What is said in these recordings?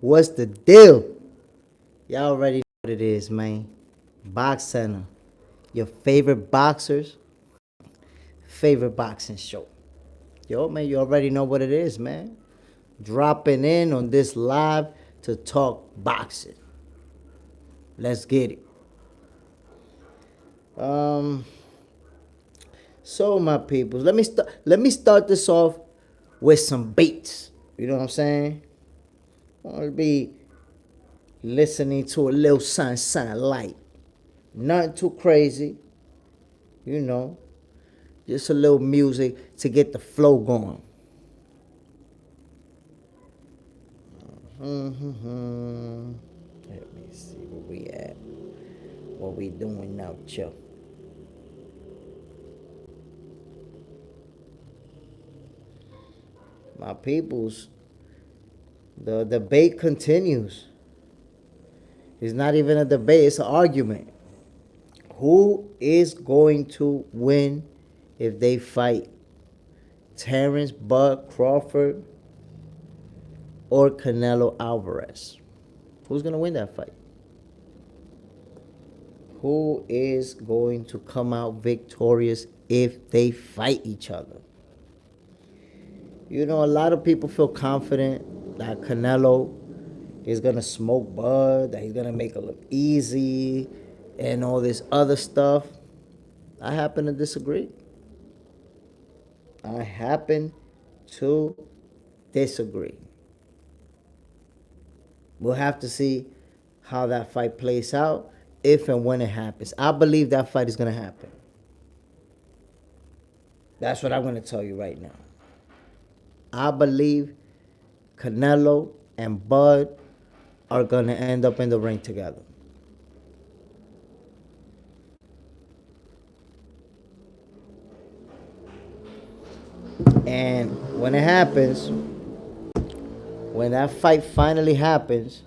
What's the deal? Y'all already know what it is, man. Box Center. Your favorite boxers, favorite boxing show. Yo, man, you already know what it is, man. Dropping in on this live to talk boxing. Let's get it. So my people, let me start this off with some beats. You know what I'm saying? I'll be listening to a little something light. Nothing too crazy. You know. Just a little music to get the flow going. Let me see where we at. What we doing now, Joe? My peoples, the debate continues. It's not even a debate, it's an argument. Who is going to win if they fight? Terrence Bud Crawford or Canelo Alvarez? Who's going to win that fight? Who is going to come out victorious if they fight each other? You know, a lot of people feel confident that Canelo is going to smoke Bud, that he's going to make it look easy and all this other stuff. I happen to disagree. I happen to disagree. We'll have to see how that fight plays out if and when it happens. I believe that fight is going to happen. That's what I'm going to tell you right now. I believe Canelo and Bud are going to end up in the ring together. And when it happens, when that fight finally happens,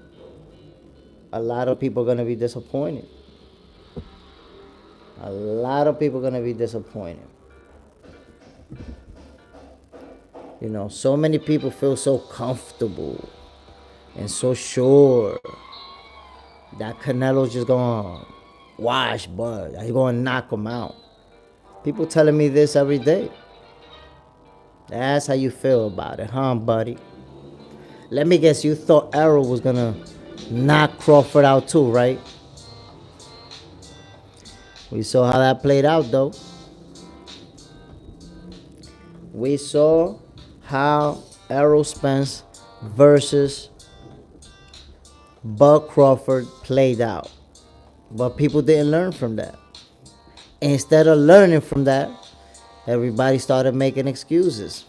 a lot of people are going to be disappointed. A lot of people are going to be disappointed. You know, so many people feel so comfortable and so sure that Canelo's just going to wash Bud. He's going to knock him out. People telling me this every day. That's how you feel about it, huh, buddy? Let me guess, you thought Errol was going to knock Crawford out too, right? We saw how that played out, though. We saw how Errol Spence versus Bud Crawford played out. But people didn't learn from that. Instead of learning from that, everybody started making excuses.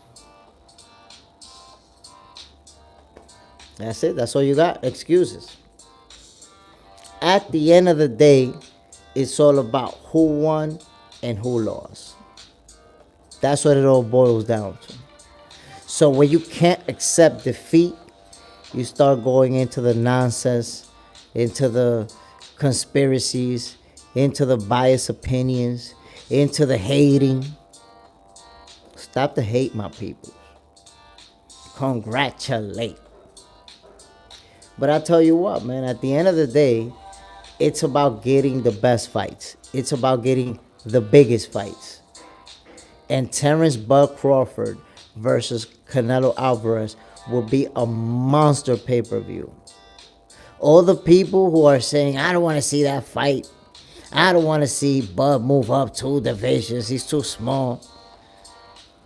That's it. That's all you got. Excuses. At the end of the day, it's all about who won and who lost. That's what it all boils down to. So when you can't accept defeat, you start going into the nonsense, into the conspiracies, into the biased opinions, into the hating. Stop the hate, my people. Congratulate. But I tell you what, man, at the end of the day, it's about getting the best fights. It's about getting the biggest fights. And Terrence Bud Crawford versus Canelo Alvarez will be a monster pay-per-view. All the people who are saying, I don't want to see that fight. I don't want to see Bud move up 2 divisions. He's too small.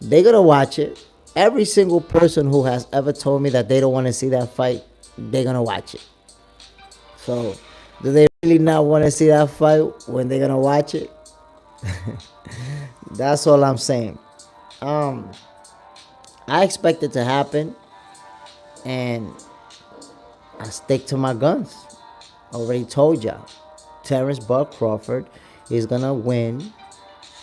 They're going to watch it. Every single person who has ever told me that they don't want to see that fight, they're going to watch it. So, do they really not want to see that fight when they're going to watch it? That's all I'm saying. I expect it to happen, and I stick to my guns. I already told y'all. Terrence Bud Crawford is going to win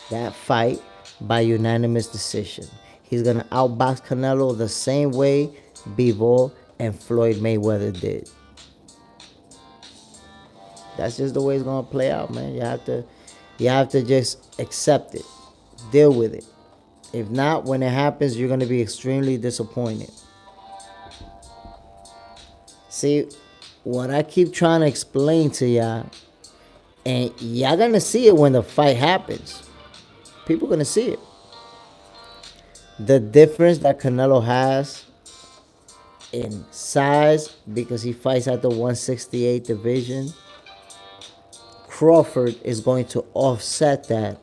that fight by unanimous decision. He's going to outbox Canelo the same way Bivol and Floyd Mayweather did. That's just the way it's going to play out, man. You have to just accept it. Deal with it. If not, when it happens, you're going to be extremely disappointed. See, what I keep trying to explain to y'all, and y'all gonna see it when the fight happens. People gonna see it. The difference that Canelo has in size because he fights at the 168 division, Crawford is going to offset that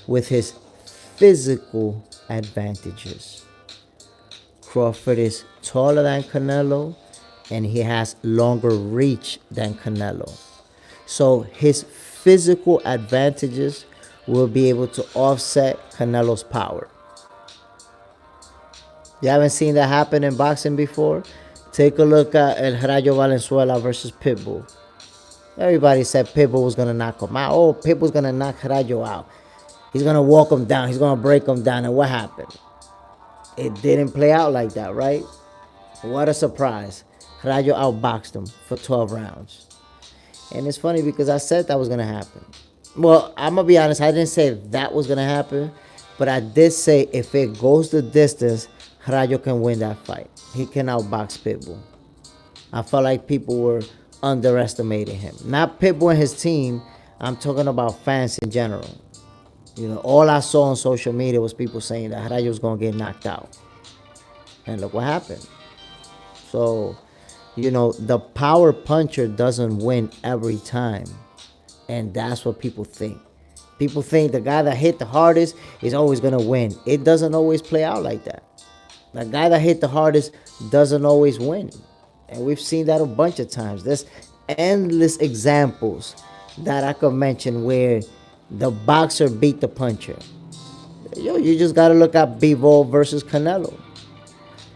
with his physical advantages. Crawford is taller than Canelo and he has longer reach than Canelo. So his physical advantages will be able to offset Canelo's power. You haven't seen that happen in boxing before? Take a look at El Rayo Valenzuela versus Pitbull. Everybody said Pitbull was going to knock him out. Oh, Pitbull's going to knock Rayo out. He's going to walk him down. He's going to break him down. And what happened? It didn't play out like that, right? What a surprise. Rayo outboxed him for 12 rounds. And it's funny because I said that was going to happen. Well, I'm going to be honest. I didn't say that was going to happen. But I did say if it goes the distance, Rayo can win that fight. He can outbox Pitbull. I felt like people were underestimating him. Not Pitbull and his team. I'm talking about fans in general. You know, all I saw on social media was people saying that Rayo was going to get knocked out. And look what happened. So, you know, the power puncher doesn't win every time. And that's what people think. People think the guy that hit the hardest is always going to win. It doesn't always play out like that. The guy that hit the hardest doesn't always win. And we've seen that a bunch of times. There's endless examples that I could mention where the boxer beat the puncher. Yo, you just got to look at Bivol versus Canelo.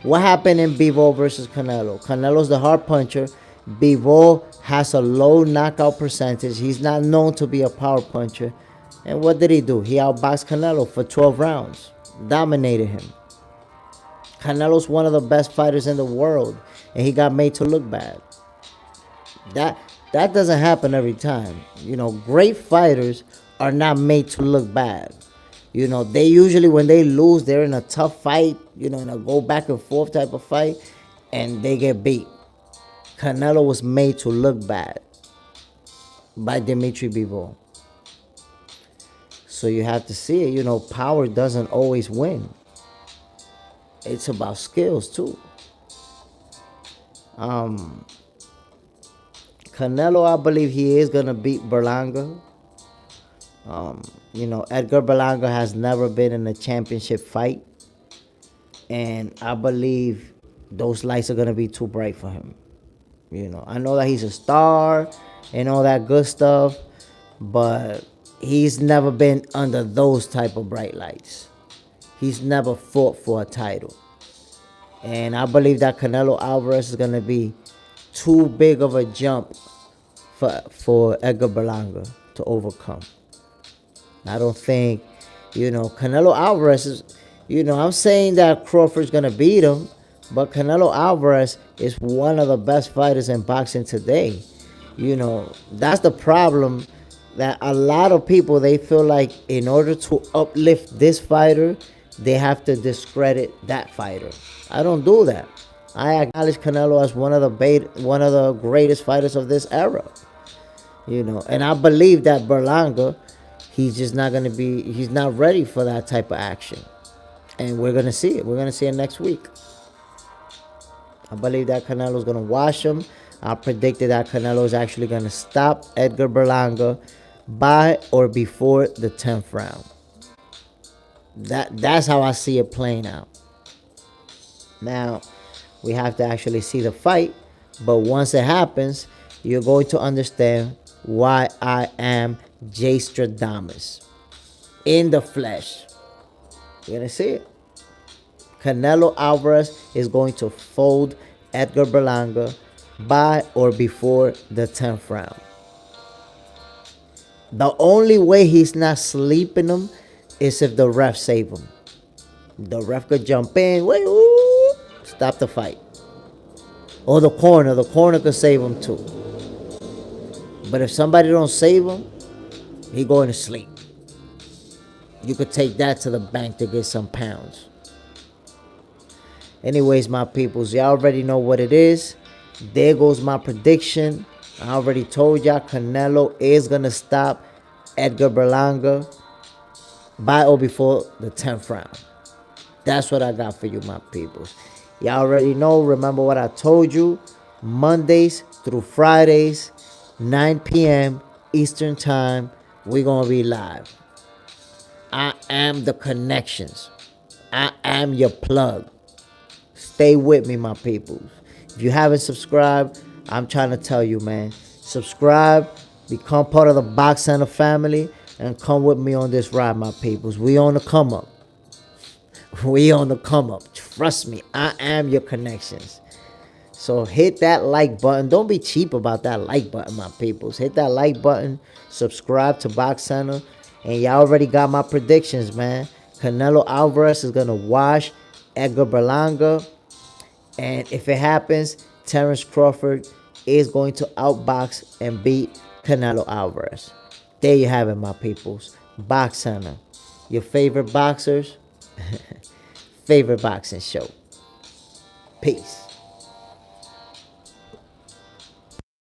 What happened in Bivol versus Canelo? Canelo's the hard puncher. Bivol has a low knockout percentage. He's not known to be a power puncher. And what did he do? He outboxed Canelo for 12 rounds. Dominated him. Canelo's one of the best fighters in the world. And he got made to look bad. That doesn't happen every time. You know, great fighters are not made to look bad. You know, they usually, when they lose, they're in a tough fight, you know, in a go back and forth type of fight, and they get beat. Canelo was made to look bad by Dimitri Bivol. So you have to see it. You know, power doesn't always win. It's about skills, too. Canelo, I believe he is going to beat Berlanga. You know, Edgar Berlanga has never been in a championship fight. And I believe those lights are going to be too bright for him. You know, I know that he's a star and all that good stuff, but he's never been under those type of bright lights. He's never fought for a title. And I believe that Canelo Alvarez is going to be too big of a jump for Edgar Berlanga to overcome. I don't think, you know, Canelo Alvarez is, you know, I'm saying that Crawford's going to beat him, but Canelo Alvarez is one of the best fighters in boxing today. You know, that's the problem, that a lot of people, they feel like in order to uplift this fighter, they have to discredit that fighter. I don't do that. I acknowledge Canelo as one of the greatest fighters of this era. You know, and I believe that Berlanga, he's just not going to be, he's not ready for that type of action. And we're going to see it. We're going to see it next week. I believe that Canelo's going to wash him. I predicted that Canelo is actually going to stop Edgar Berlanga by or before the 10th round. That's how I see it playing out. Now, we have to actually see the fight. But once it happens, you're going to understand why I am Jay Stradamus in the flesh. You're going to see it. Canelo Alvarez is going to fold Edgar Berlanga by or before the 10th round. The only way he's not sleeping him is if the ref save him. The ref could jump in, wait, ooh, stop the fight. Or the corner could save him too. But if somebody don't save him, he going to sleep. You could take that to the bank to get some pounds. Anyways, my peoples, y'all already know what it is. There goes my prediction. I already told y'all Canelo is gonna stop Edgar Berlanga by or before the 10th round. That's what I got for you, my peoples. Y'all already know. Remember what I told you. Mondays through Fridays, 9 p.m. Eastern Time, we're going to be live. I am the connections. I am your plug. Stay with me, my peoples. If you haven't subscribed, I'm trying to tell you, man. Subscribe, become part of the Box Center family, and come with me on this ride, my peoples. We on the come up. We on the come up. Trust me, I am your connections. So hit that like button. Don't be cheap about that like button, my peoples. Hit that like button. Subscribe to Box Center. And y'all already got my predictions, man. Canelo Alvarez is going to wash Edgar Berlanga. And if it happens, Terrence Crawford is going to outbox and beat Canelo Alvarez. There you have it, my peoples. Box Center. Your favorite boxers, favorite boxing show. Peace.